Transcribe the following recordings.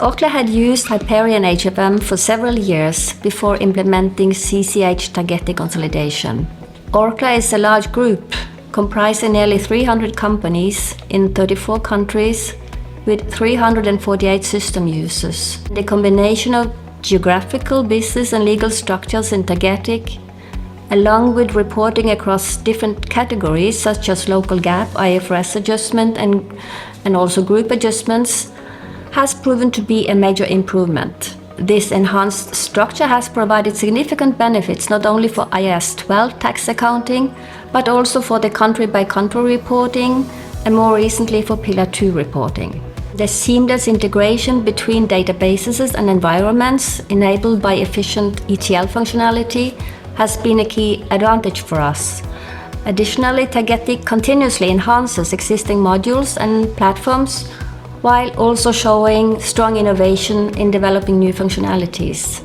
Orkla had used Hyperion HFM for several years before implementing CCH Tagetik consolidation. Orkla is a large group comprising nearly 300 companies in 34 countries with 348 system users. The combination of geographical, business and legal structures in Tagetik, along with reporting across different categories such as local GAAP, IFRS adjustment and also group adjustments, has proven to be a major improvement. This enhanced structure has provided significant benefits not only for IAS 12 tax accounting, but also for the country-by-country reporting and more recently for Pillar 2 reporting. The seamless integration between databases and environments enabled by efficient ETL functionality has been a key advantage for us. Additionally, Tagetik continuously enhances existing modules and platforms while also showing strong innovation in developing new functionalities.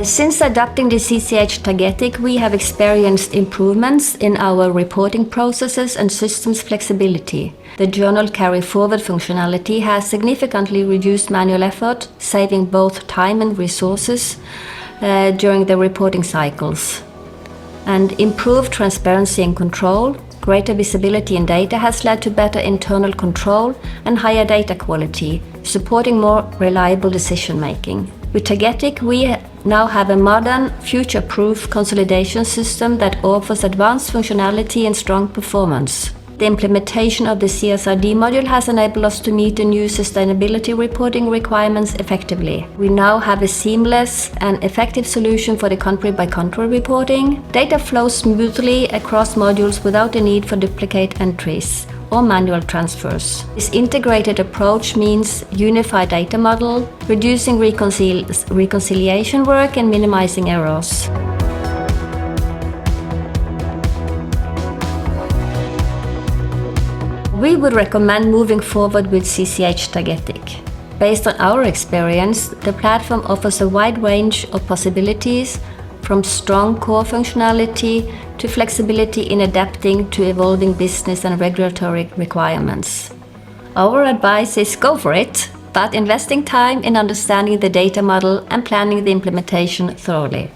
Since adopting the CCH Tagetik, we have experienced improvements in our reporting processes and systems flexibility. The journal carry-forward functionality has significantly reduced manual effort, saving both time and resources during the reporting cycles. And improved transparency and control, greater visibility in data has led to better internal control and higher data quality, supporting more reliable decision-making. With Tagetik, we now have a modern, future-proof consolidation system that offers advanced functionality and strong performance. The implementation of the CSRD module has enabled us to meet the new sustainability reporting requirements effectively. We now have a seamless and effective solution for the country-by-country reporting. Data flows smoothly across modules without the need for duplicate entries or manual transfers. This integrated approach means unified data model, reducing reconciliation work and minimizing errors. We would recommend moving forward with CCH Tagetik. Based on our experience, the platform offers a wide range of possibilities, from strong core functionality to flexibility in adapting to evolving business and regulatory requirements. Our advice is go for it, but investing time in understanding the data model and planning the implementation thoroughly.